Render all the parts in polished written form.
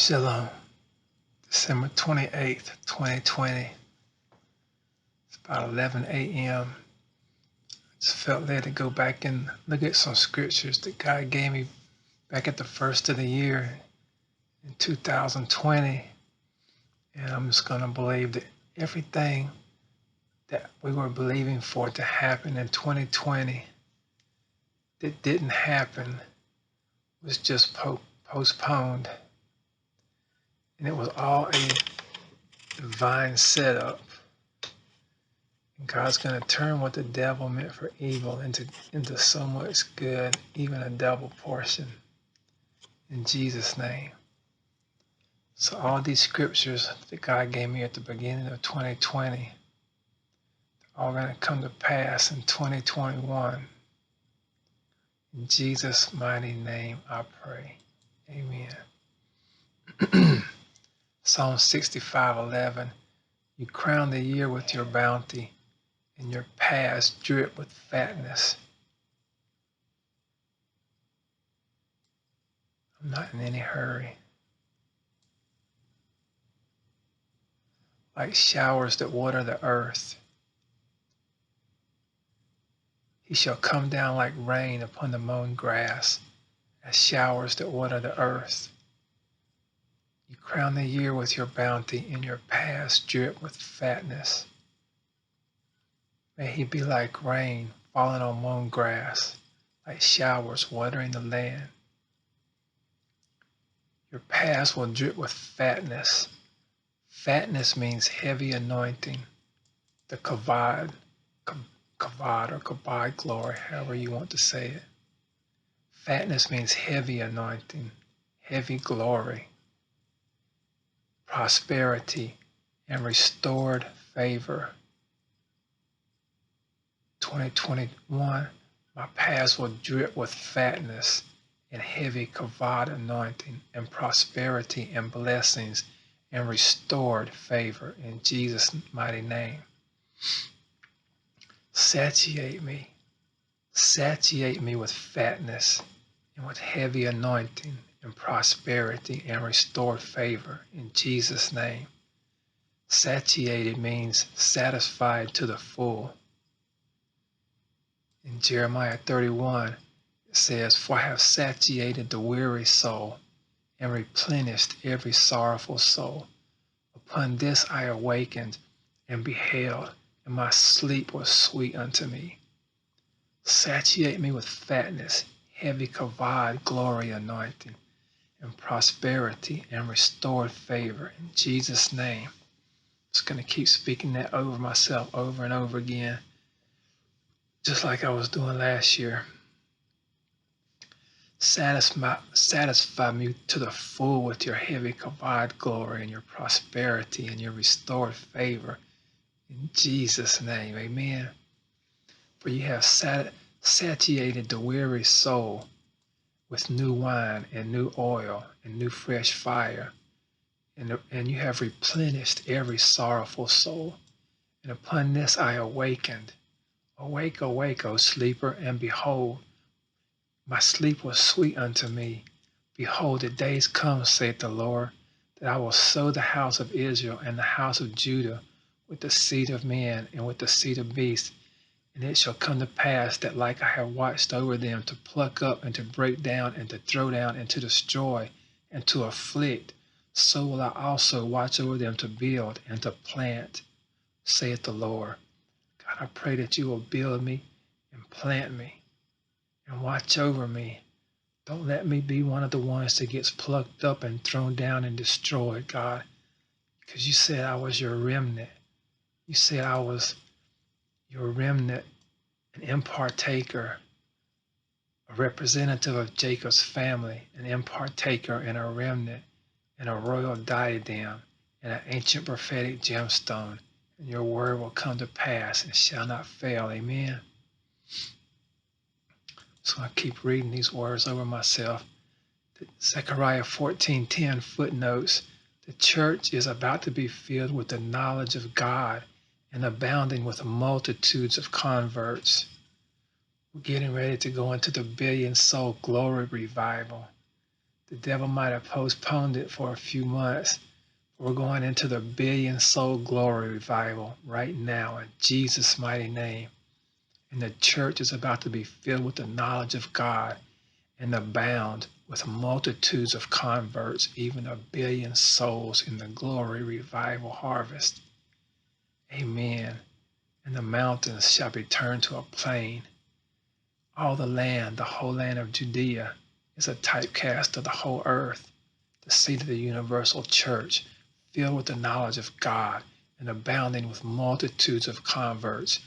Shalom, December 28th, 2020. It's about 11 a.m. I just felt led to go back and look at some scriptures that God gave me back at the first of the year in 2020. And I'm just going to believe that everything that we were believing for it to happen in 2020 that didn't happen was just postponed. And it was all a divine setup. And God's going to turn what the devil meant for evil into so much good, even a double portion. In Jesus' name. So all these scriptures that God gave me at the beginning of 2020 are all going to come to pass in 2021. In Jesus' mighty name I pray. Amen. Psalm 65:11. You crown the year with your bounty, and your paths drip with fatness. I'm not in any hurry. Like showers that water the earth, he shall come down like rain upon the mown grass, as showers that water the earth. You crown the year with your bounty, and your paths drip with fatness. May he be like rain falling on mown grass, like showers watering the land. Your paths will drip with fatness. Fatness means heavy anointing, the kavod or kabod glory, however you want to say it. Fatness means heavy anointing, heavy glory, prosperity, and restored favor. 2021, my paths will drip with fatness and heavy kavod anointing and prosperity and blessings and restored favor in Jesus' mighty name. Satiate me with fatness and with heavy anointing and prosperity and restored favor in Jesus' name. Satiated means satisfied to the full. In Jeremiah 31, it says, For I have satiated the weary soul and replenished every sorrowful soul. Upon this I awakened and beheld, and my sleep was sweet unto me. Satiate me with fatness, heavy kavod, glory, anointing, and prosperity, and restored favor in Jesus' name. I'm just going to keep speaking that over myself over and over again, just like I was doing last year. Satisfy me to the full with your heavy kavod glory and your prosperity and your restored favor in Jesus' name. Amen. For you have satiated the weary soul with new wine and new oil and new fresh fire, and you have replenished every sorrowful soul. And upon this I awakened. Awake, awake, O sleeper, and behold, my sleep was sweet unto me. Behold, the days come, saith the Lord, that I will sow the house of Israel and the house of Judah with the seed of men and with the seed of beasts. And it shall come to pass that like I have watched over them to pluck up and to break down and to throw down and to destroy and to afflict, so will I also watch over them to build and to plant, saith the Lord. God, I pray that you will build me and plant me and watch over me. Don't let me be one of the ones that gets plucked up and thrown down and destroyed, God, because you said I was your remnant. You said I was your remnant, an impartaker, a representative of Jacob's family, an impartaker and a remnant, and a royal diadem, and an ancient prophetic gemstone. And your word will come to pass and shall not fail. Amen. So I keep reading these words over myself. Zechariah 14:10 footnotes, the church is about to be filled with the knowledge of God and abounding with multitudes of converts. We're getting ready to go into the billion soul glory revival. The devil might have postponed it for a few months. We're going into the billion soul glory revival right now in Jesus' mighty name. And the church is about to be filled with the knowledge of God and abound with multitudes of converts, even a billion souls in the glory revival harvest. Amen. And the mountains shall be turned to a plain. All the land, the whole land of Judea, is a typecast of the whole earth, the seat of the universal church, filled with the knowledge of God and abounding with multitudes of converts.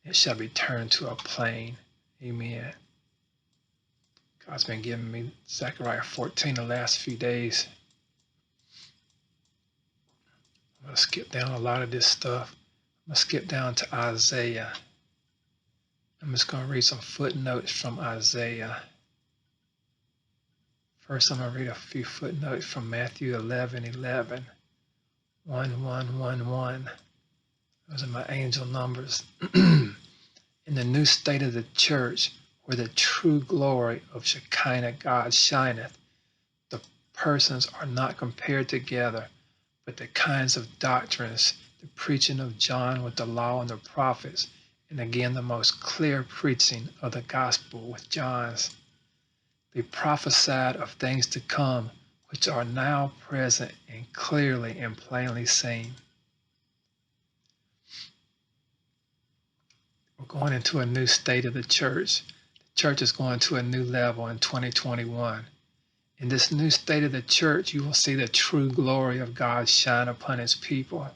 It shall be turned to a plain. Amen. God's been giving me Zechariah 14 the last few days. I'm going to skip down a lot of this stuff. I'm going to skip down to Isaiah. I'm just going to read some footnotes from Isaiah. First, I'm going to read a few footnotes from Matthew 11:11. 1111. Those are my angel numbers. In the new state of the church, where the true glory of Shekinah God shineth, the persons are not compared together, but the kinds of doctrines, the preaching of John with the law and the prophets, and again the most clear preaching of the gospel with John's. They prophesied of things to come, which are now present and clearly and plainly seen. We're going into a new state of the church. The church is going to a new level in 2021. In this new state of the church, you will see the true glory of God shine upon his people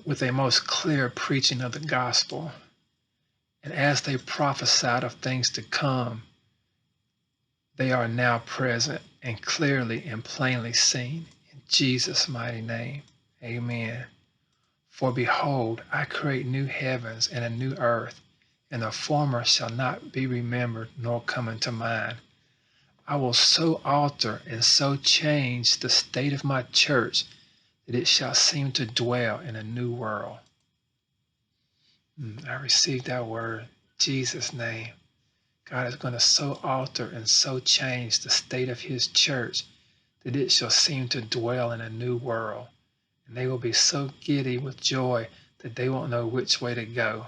with a most clear preaching of the gospel. And as they prophesied of things to come, they are now present and clearly and plainly seen. In Jesus' mighty name, amen. For behold, I create new heavens and a new earth, and the former shall not be remembered nor come into mind. I will so alter and so change the state of my church that it shall seem to dwell in a new world. I received that word. In Jesus' name. God is going to so alter and so change the state of his church that it shall seem to dwell in a new world. And they will be so giddy with joy that they won't know which way to go.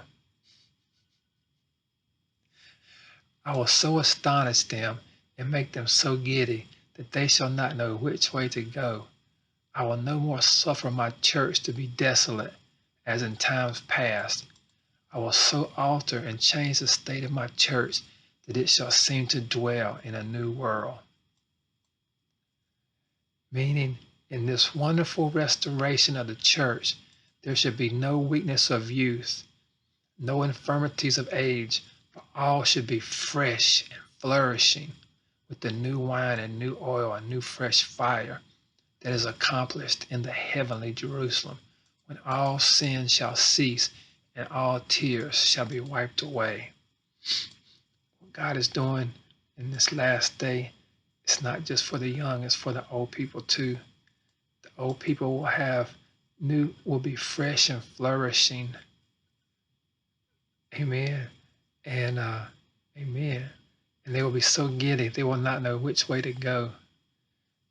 I will so astonish them and make them so giddy that they shall not know which way to go. I will no more suffer my church to be desolate, as in times past. I will so alter and change the state of my church that it shall seem to dwell in a new world. Meaning, in this wonderful restoration of the church, there should be no weakness of youth, no infirmities of age, but all should be fresh and flourishing with the new wine and new oil and new fresh fire that is accomplished in the heavenly Jerusalem, when all sin shall cease and all tears shall be wiped away. What God is doing in this last day, it's not just for the young, it's for the old people too. The old people will be fresh and flourishing. Amen. And amen. And they will be so giddy, they will not know which way to go.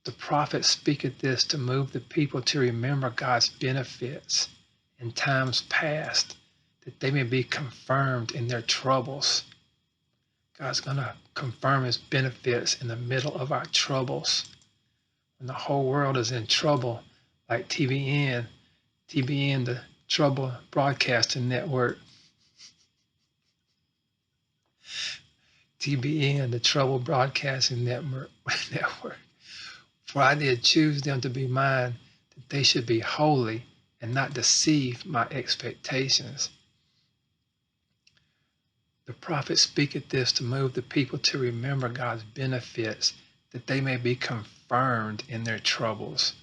The prophet speaketh this to move the people to remember God's benefits in times past, that they may be confirmed in their troubles. God's going to confirm his benefits in the middle of our troubles. When the whole world is in trouble, like TBN, the Trouble Broadcasting Network, TBN, the Trouble Broadcasting Network. For I did choose them to be mine, that they should be holy and not deceive my expectations. The prophet speaketh this to move the people to remember God's benefits, that they may be confirmed in their troubles.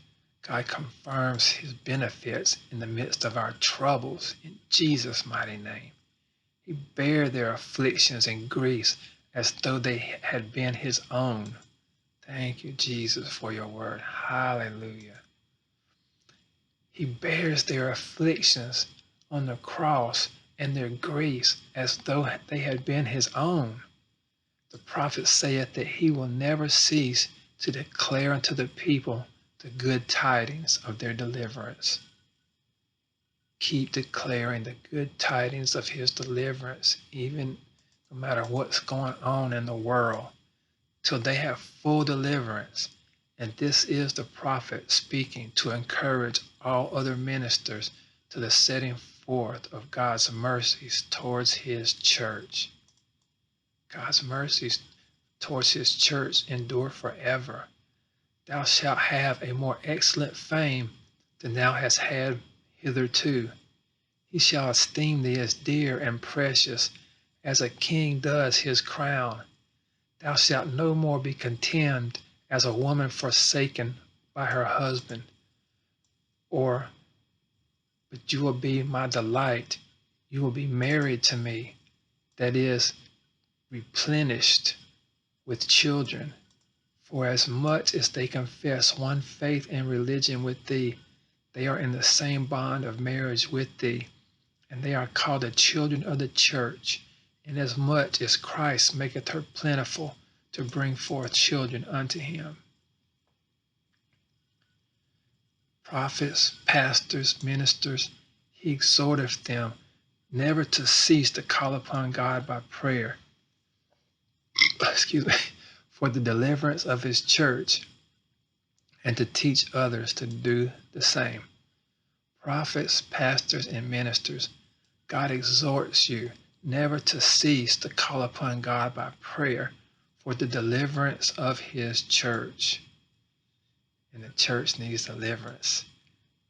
God confirms his benefits in the midst of our troubles in Jesus' mighty name. He bare their afflictions and griefs as though they had been his own. Thank you, Jesus, for your word. Hallelujah. He bears their afflictions on the cross and their griefs as though they had been his own. The prophet saith that he will never cease to declare unto the people the good tidings of their deliverance. Keep declaring the good tidings of his deliverance, even no matter what's going on in the world, till they have full deliverance. And this is the prophet speaking to encourage all other ministers to the setting forth of God's mercies towards his church. God's mercies towards his church endure forever. Thou shalt have a more excellent fame than thou hast had hitherto. He shall esteem thee as dear and precious, as a king does his crown. Thou shalt no more be contemned as a woman forsaken by her husband, but you will be my delight. You will be married to me, that is, replenished with children. For as much as they confess one faith and religion with thee, they are in the same bond of marriage with thee, and they are called the children of the church, inasmuch as Christ maketh her plentiful to bring forth children unto him. Prophets, pastors, ministers, he exhorteth them never to cease to call upon God by prayer, for the deliverance of his church, and to teach others to do the same. Prophets, pastors, and ministers, God exhorts you never to cease to call upon God by prayer for the deliverance of his church. And the church needs deliverance.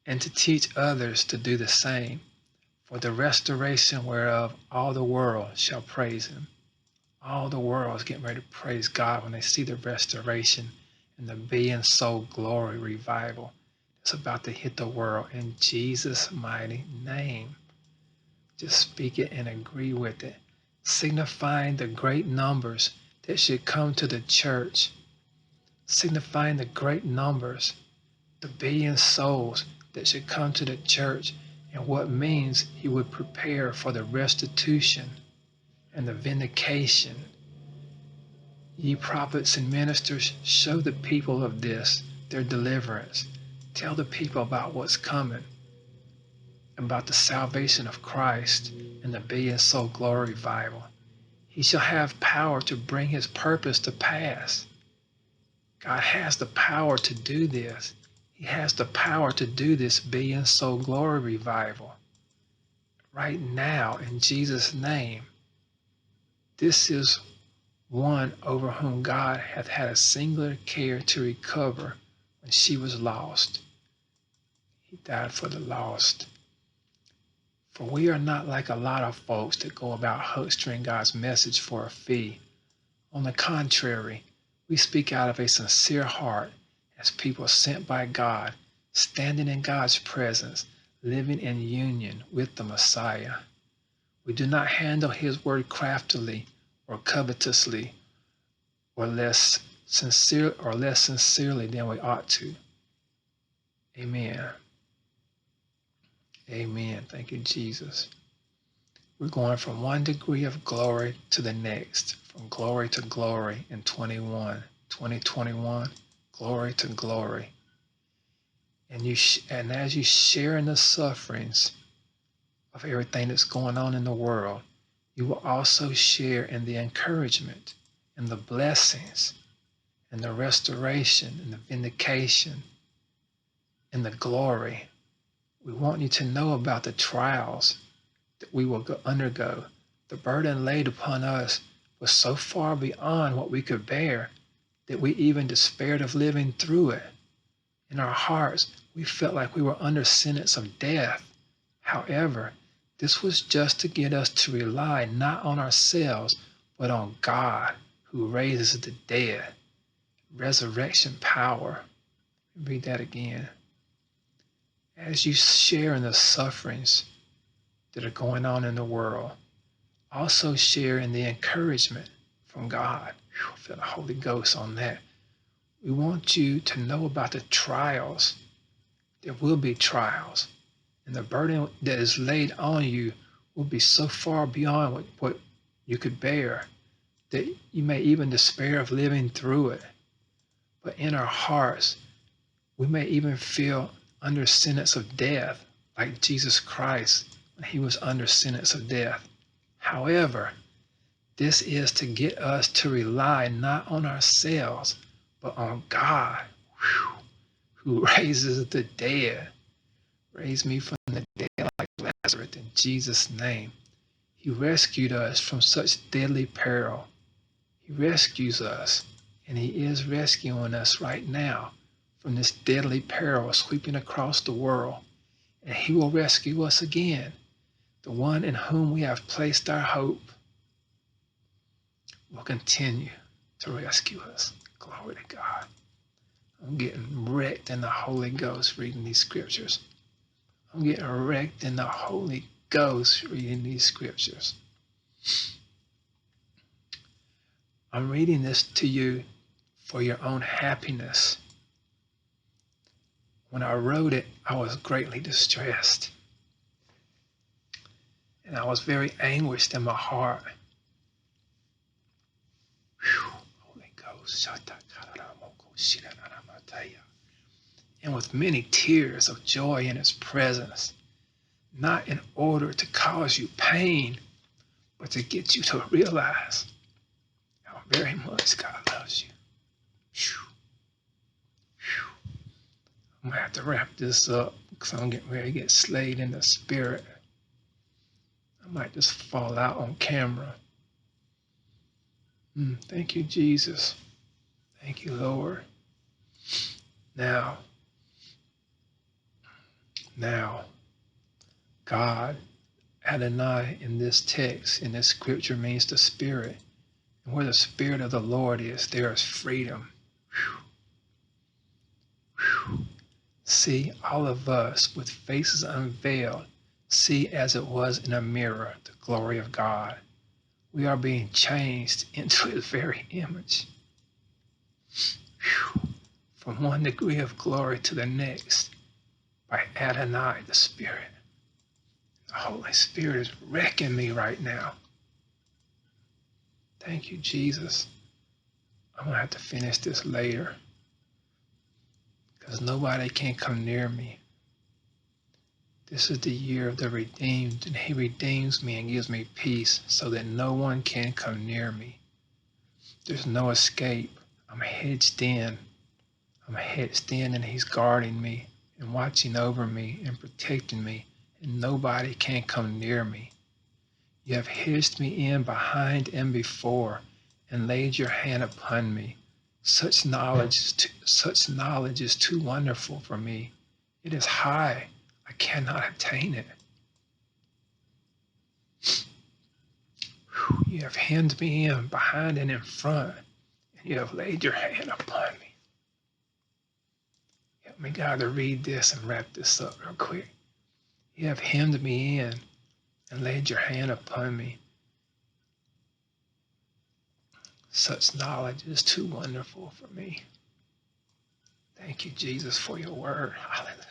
And to teach others to do the same, for the restoration whereof all the world shall praise him. All the world is getting ready to praise God when they see the restoration and the being soul glory revival that's about to hit the world in Jesus' mighty name. Just speak it and agree with it, signifying the great numbers that should come to the church, signifying the great numbers, the billion souls that should come to the church, and what means he would prepare for the restitution and the vindication. Ye prophets and ministers, show the people of this, their deliverance. Tell the people about what's coming, about the salvation of Christ and the billion soul glory revival. He shall have power to bring his purpose to pass. God has the power to do this. He has the power to do this billion soul glory revival. Right now, in Jesus' name, this is one over whom God hath had a singular care to recover when she was lost. He died for the lost. For we are not like a lot of folks that go about huckstering God's message for a fee. On the contrary, we speak out of a sincere heart as people sent by God, standing in God's presence, living in union with the Messiah. We do not handle his word craftily or covetously or less sincerely than we ought to. Amen. Amen. Thank you, Jesus. We're going from one degree of glory to the next, from glory to glory in 2021, glory to glory. And as you share in the sufferings of everything that's going on in the world, you will also share in the encouragement and the blessings and the restoration and the vindication and the glory. We want you to know about the trials that we will undergo. The burden laid upon us was so far beyond what we could bear that we even despaired of living through it. In our hearts, we felt like we were under sentence of death. However, this was just to get us to rely not on ourselves, but on God who raises the dead. Resurrection power. Read that again. As you share in the sufferings that are going on in the world, also share in the encouragement from God. I feel the Holy Ghost on that. We want you to know about the trials. There will be trials. And the burden that is laid on you will be so far beyond what you could bear. that you may even despair of living through it. But in our hearts, we may even feel under sentence of death, like Jesus Christ when he was under sentence of death. However, this is to get us to rely not on ourselves, but on God, who raises the dead. Raise me from the dead like Lazarus in Jesus' name. He rescued us from such deadly peril. He rescues us, and he is rescuing us right now from this deadly peril sweeping across the world. And he will rescue us again. The one in whom we have placed our hope will continue to rescue us. Glory to God. I'm getting wrecked in the Holy Ghost reading these scriptures. I'm getting wrecked in the Holy Ghost reading these scriptures. I'm reading this to you for your own happiness. When I wrote it, I was greatly distressed. And I was very anguished in my heart. Whew. Holy Ghost. And with many tears of joy in his presence, not in order to cause you pain, but to get you to realize how very much God loves you. Whew. Whew. I'm going to have to wrap this up because I'm getting ready to get slayed in the spirit. I might just fall out on camera. Thank you, Jesus. Thank you, Lord. Now, God, Adonai in this text, in this scripture means the Spirit. And where the Spirit of the Lord is, there is freedom. Whew. Whew. See, all of us with faces unveiled, see as it was in a mirror the glory of God. We are being changed into his very image. Whew. From one degree of glory to the next by Adonai, the Spirit. The Holy Spirit is wrecking me right now. Thank you, Jesus. I'm going to have to finish this later because nobody can come near me. This is the year of the redeemed, and he redeems me and gives me peace so that no one can come near me. There's no escape. I'm hedged in. And he's guarding me and watching over me and protecting me, and nobody can come near me. You have hedged me in behind and before, and laid your hand upon me. Such knowledge is too wonderful for me. It is high. I cannot attain it. You have hemmed me in behind and in front, and you have laid your hand upon me. Help me, God, to read this and wrap this up real quick. You have hemmed me in and laid your hand upon me. Such knowledge is too wonderful for me. Thank you, Jesus, for your word. Hallelujah.